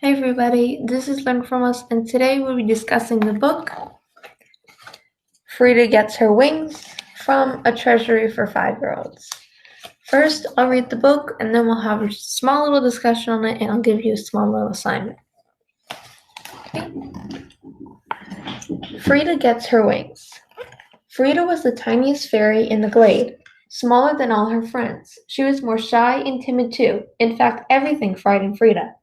Hey everybody, this is Learn From Us, and today we'll be discussing the book Frieda Gets Her Wings from A Treasury for 5-year-olds. First, I'll read the book, and then we'll have a small little discussion on it, and I'll give you a small little assignment. Okay. Frieda Gets Her Wings. Frieda was the tiniest fairy in the glade, smaller than all her friends. She was more shy and timid too. In fact, everything frightened Frieda.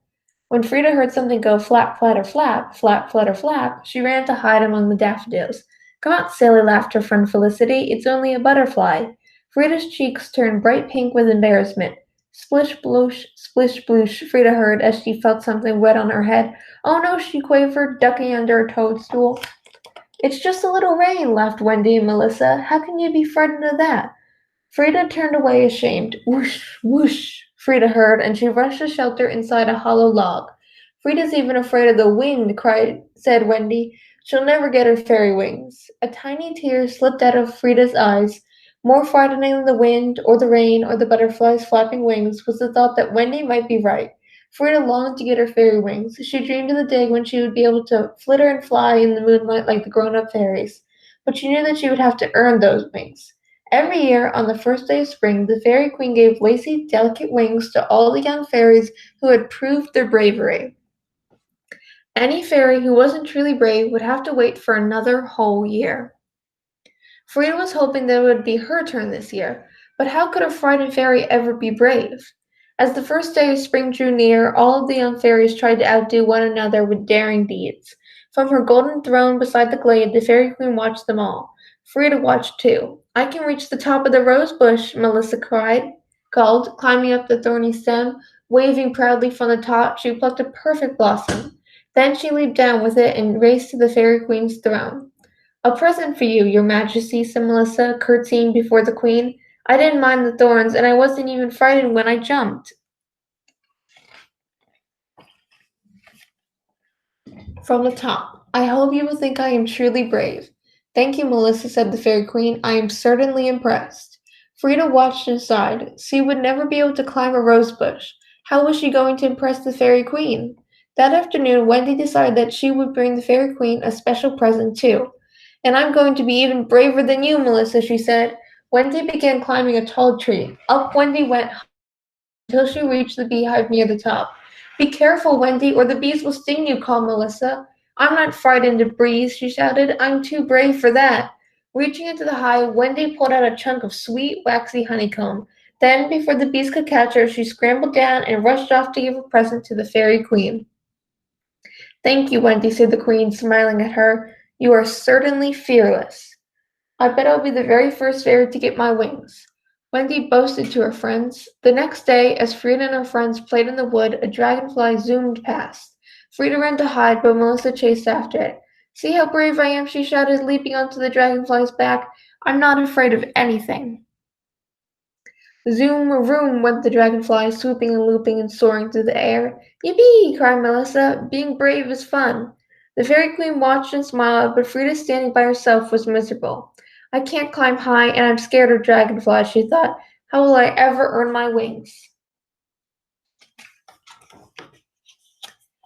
When Frieda heard something go flap, flatter, flap, flap, flutter, flap, she ran to hide among the daffodils. Come out, silly, laughed her friend Felicity. It's only a butterfly. Frieda's cheeks turned bright pink with embarrassment. Splish, splish, sploosh, Frieda heard as she felt something wet on her head. Oh no, she quavered, ducking under a toadstool. It's just a little rain, laughed Wendy and Melissa. How can you be frightened of that? Frieda turned away ashamed. Whoosh, whoosh, Frieda heard, and she rushed to shelter inside a hollow log. Frieda's even afraid of the wind, said Wendy. She'll never get her fairy wings. A tiny tear slipped out of Frieda's eyes. More frightening than the wind, or the rain, or the butterflies' flapping wings was the thought that Wendy might be right. Frieda longed to get her fairy wings. She dreamed of the day when she would be able to flitter and fly in the moonlight like the grown-up fairies. But she knew that she would have to earn those wings. Every year, on the first day of spring, the Fairy Queen gave lacy, delicate wings to all the young fairies who had proved their bravery. Any fairy who wasn't truly brave would have to wait for another whole year. Frieda was hoping that it would be her turn this year, but how could a frightened fairy ever be brave? As the first day of spring drew near, all of the young fairies tried to outdo one another with daring deeds. From her golden throne beside the glade, the Fairy Queen watched them all. Frieda watched too. I can reach the top of the rose bush, Melissa called, climbing up the thorny stem. Waving proudly from the top, she plucked a perfect blossom. Then she leaped down with it and raced to the Fairy Queen's throne. A present for you, your Majesty, said Melissa, curtsying before the Queen. I didn't mind the thorns, and I wasn't even frightened when I jumped. From the top, I hope you will think I am truly brave. Thank you, Melissa, said the Fairy Queen. I am certainly impressed. Frieda watched and sighed. She would never be able to climb a rose bush. How was she going to impress the Fairy Queen? That afternoon, Wendy decided that she would bring the Fairy Queen a special present, too. And I'm going to be even braver than you, Melissa, she said. Wendy began climbing a tall tree. Up Wendy went until she reached the beehive near the top. Be careful, Wendy, or the bees will sting you, called Melissa. I'm not frightened of bees, she shouted. I'm too brave for that. Reaching into the hive, Wendy pulled out a chunk of sweet, waxy honeycomb. Then, before the bees could catch her, she scrambled down and rushed off to give a present to the Fairy Queen. Thank you, Wendy, said the Queen, smiling at her. You are certainly fearless. I bet I'll be the very first fairy to get my wings. Wendy boasted to her friends. The next day, as Frieda and her friends played in the wood, a dragonfly zoomed past. Frieda ran to hide, but Melissa chased after it. See how brave I am, she shouted, leaping onto the dragonfly's back. I'm not afraid of anything. Zoom, vroom went the dragonfly, swooping and looping and soaring through the air. Yippee! Cried Melissa. Being brave is fun. The Fairy Queen watched and smiled, but Frieda standing by herself was miserable. I can't climb high, and I'm scared of dragonflies, she thought. How will I ever earn my wings?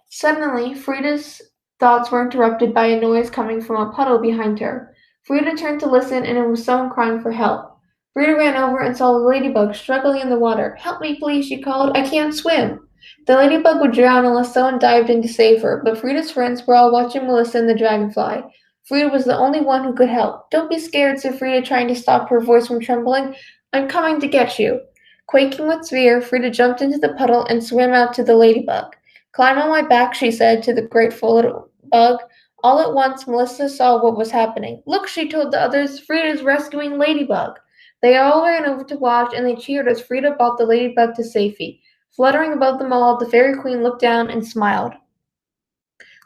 Suddenly, Frieda's thoughts were interrupted by a noise coming from a puddle behind her. Frieda turned to listen, and it was someone crying for help. Frieda ran over and saw a ladybug struggling in the water. Help me, please, she called. I can't swim. The ladybug would drown unless someone dived in to save her, but Frieda's friends were all watching Melissa and the dragonfly. Frieda was the only one who could help. Don't be scared, said Frieda, trying to stop her voice from trembling. I'm coming to get you. Quaking with fear, Frieda jumped into the puddle and swam out to the ladybug. Climb on my back, she said to the grateful little bug. All at once, Melissa saw what was happening. Look, she told the others, Frieda's rescuing Ladybug. They all ran over to watch, and they cheered as Frieda brought the ladybug to safety. Fluttering above them all, the Fairy Queen looked down and smiled.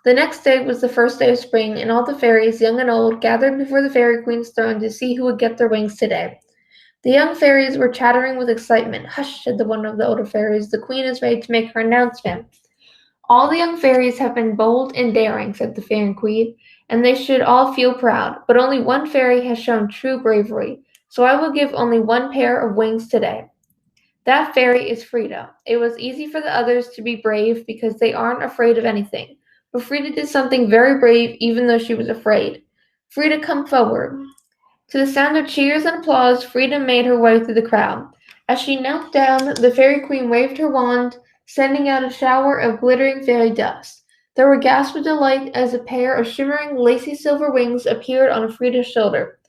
The next day was the first day of spring, and all the fairies, young and old, gathered before the Fairy Queen's throne to see who would get their wings today. The young fairies were chattering with excitement. Hush, said one of the older fairies. The Queen is ready to make her announcement. All the young fairies have been bold and daring, said the Fairy Queen, and they should all feel proud. But only one fairy has shown true bravery, so I will give only one pair of wings today. That fairy is Frieda. It was easy for the others to be brave because they aren't afraid of anything. But Frieda did something very brave even though she was afraid. Frieda, come forward. To the sound of cheers and applause, Frieda made her way through the crowd. As she knelt down, the Fairy Queen waved her wand, sending out a shower of glittering fairy dust. There were gasps of delight as a pair of shimmering, lacy silver wings appeared on Frieda's shoulder.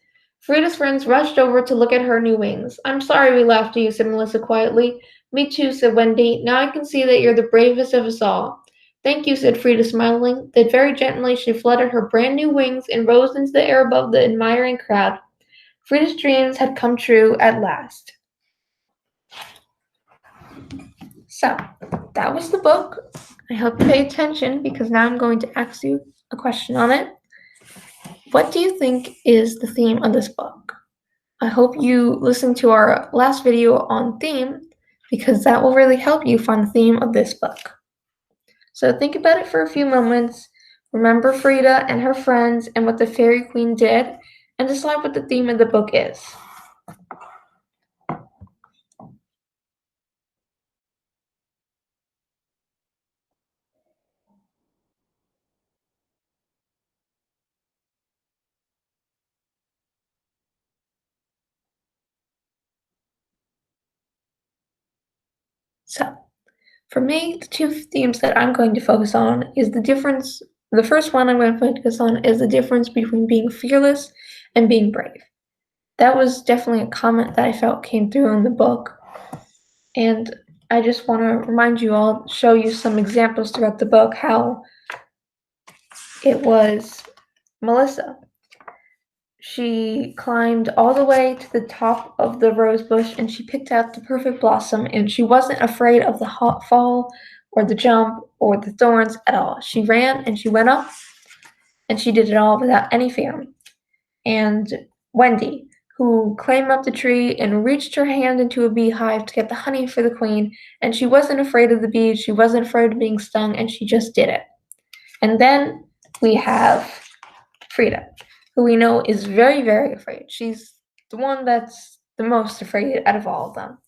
Frieda's friends rushed over to look at her new wings. I'm sorry we laughed at you, said Melissa quietly. Me too, said Wendy. Now I can see that you're the bravest of us all. Thank you, said Frieda, smiling. Then very gently she fluttered her brand new wings and rose into the air above the admiring crowd. Frieda's dreams had come true at last. So, that was the book. I hope you pay attention because now I'm going to ask you a question on it. What do you think is the theme of this book? I hope you listened to our last video on theme because that will really help you find the theme of this book. So think about it for a few moments. Remember Frieda and her friends and what the Fairy Queen did, and decide what the theme of the book is. So, for me, the two themes that I'm going to focus on is the difference. The first one I'm going to focus on is the difference between being fearless and being brave. That was definitely a comment that I felt came through in the book. And I just want to remind you all, show you some examples throughout the book how it was Melissa. She climbed all the way to the top of the rose bush and she picked out the perfect blossom, and she wasn't afraid of the hot fall or the jump or the thorns at all. She ran and she went up and she did it all without any fear. And Wendy, who climbed up the tree and reached her hand into a beehive to get the honey for the queen, and she wasn't afraid of the bees, she wasn't afraid of being stung, and she just did it. And then we have Frieda, who we know is very, very afraid. She's the one that's the most afraid out of all of them.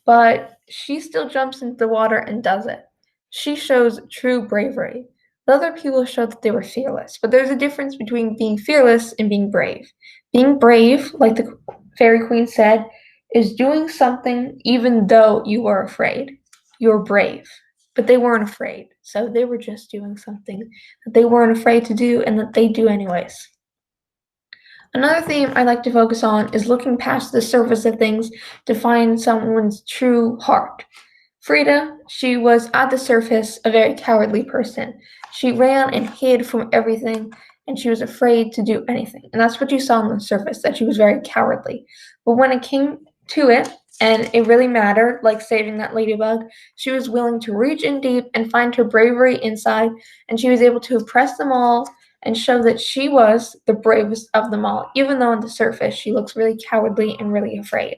But she still jumps into the water and does it. She shows true bravery. The other people showed that they were fearless, but there's a difference between being fearless and being brave. Being brave, like the Fairy Queen said, is doing something even though you are afraid. You're brave. But they weren't afraid, so they were just doing something that they weren't afraid to do and that they do anyways. Another theme I like to focus on is looking past the surface of things to find someone's true heart. Frieda, she was at the surface a very cowardly person. She ran and hid from everything, and she was afraid to do anything. And that's what you saw on the surface, that she was very cowardly. But when it came to it, and it really mattered, like saving that ladybug, she was willing to reach in deep and find her bravery inside, and she was able to impress them all and show that she was the bravest of them all, even though on the surface she looks really cowardly and really afraid.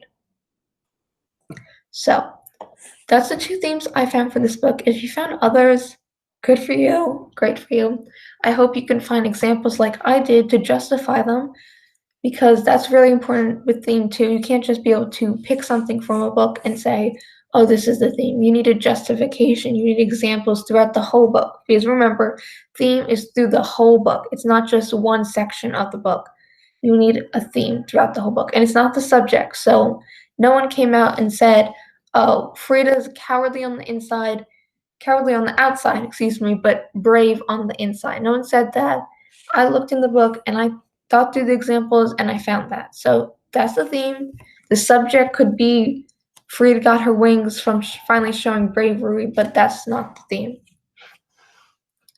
So, that's the two themes I found for this book. If you found others, good for you, great for you. I hope you can find examples like I did to justify them, because that's really important with theme too. You can't just be able to pick something from a book and say, oh, this is the theme. You need a justification. You need examples throughout the whole book. Because remember, theme is through the whole book. It's not just one section of the book. You need a theme throughout the whole book. And it's not the subject. So no one came out and said, oh, Frieda's cowardly on the inside, cowardly on the outside, but brave on the inside. No one said that. I looked in the book and I thought through the examples and I found that. So that's the theme. The subject could be Frieda got her wings from finally showing bravery, but that's not the theme.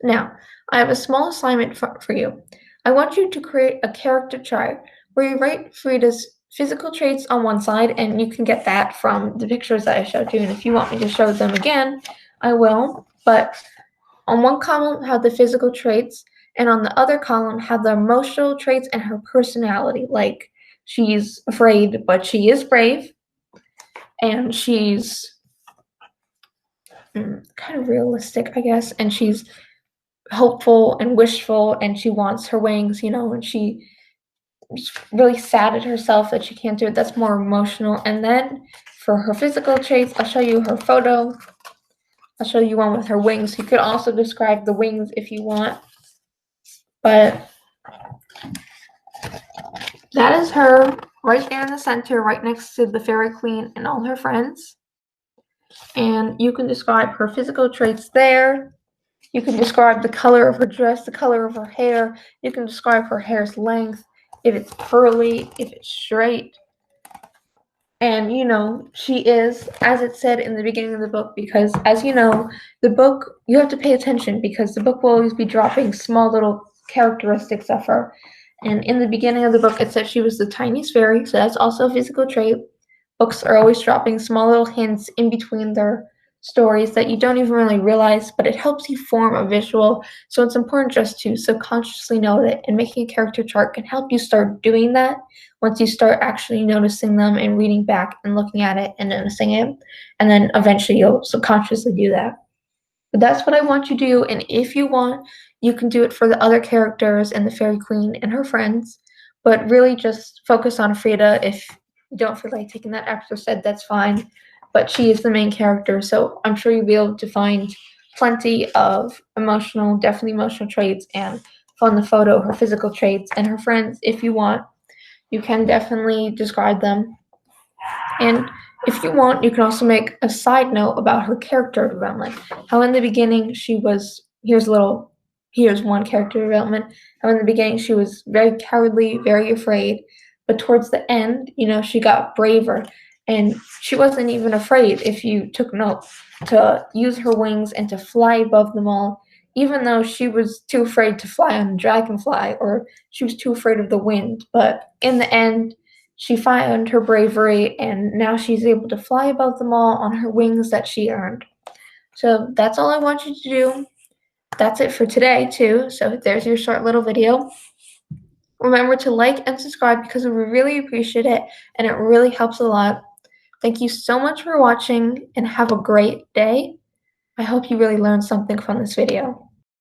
Now, I have a small assignment for you. I want you to create a character chart where you write Frieda's physical traits on one side, and you can get that from the pictures that I showed you. And if you want me to show them again, I will. But on one column, have the physical traits, and on the other column, have the emotional traits and her personality. Like, she's afraid, but she is brave, and she's kind of realistic, I guess, and she's hopeful and wishful, and she wants her wings, and she's really sad at herself that she can't do it. That's more emotional. And then for her physical traits, I'll show you her photo. I'll show you one with her wings. You could also describe the wings if you want. But that is her right there in the center, right next to the Fairy Queen and all her friends. And you can describe her physical traits there. You can describe the color of her dress, the color of her hair. You can describe her hair's length, if it's curly, if it's straight. And, she is, as it said in the beginning of the book, because, as you know, the book, you have to pay attention because the book will always be dropping small little characteristics of her. And in the beginning of the book, it said she was the tiniest fairy, so that's also a physical trait. Books are always dropping small little hints in between their stories that you don't even really realize, but it helps you form a visual. So it's important just to subconsciously note it, and making a character chart can help you start doing that once you start actually noticing them and reading back and looking at it and noticing it. And then eventually you'll subconsciously do that. But that's what I want you to do, and if you want, you can do it for the other characters and the Fairy Queen and her friends, but really just focus on Frieda. If you don't feel like taking that extra set, that's fine, but she is the main character, so I'm sure you'll be able to find plenty of definitely emotional traits, and from the photo, her physical traits, and her friends, if you want. You can definitely describe them. And if you want, you can also make a side note about her character development. How in the beginning here's one character development. How in the beginning she was very cowardly, very afraid, but towards the end, she got braver, and she wasn't even afraid, if you took note, to use her wings and to fly above them all, even though she was too afraid to fly on a dragonfly, or she was too afraid of the wind. But in the end, she found her bravery, and now she's able to fly above them all on her wings that she earned. So that's all I want you to do. That's it for today, too. So there's your short little video. Remember to like and subscribe because we really appreciate it, and it really helps a lot. Thank you so much for watching, and have a great day. I hope you really learned something from this video.